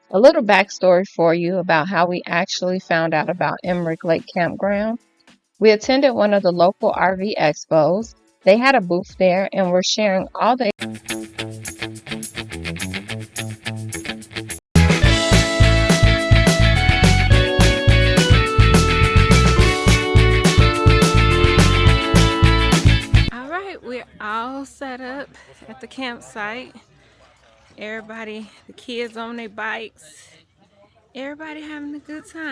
A little backstory for you about how we actually found out about Emrick Lake Campground. We attended one of the local RV expos. They had a booth there and were sharing all the. All right, we're all set up at the campsite. Everybody, the kids on their bikes, everybody having a good time.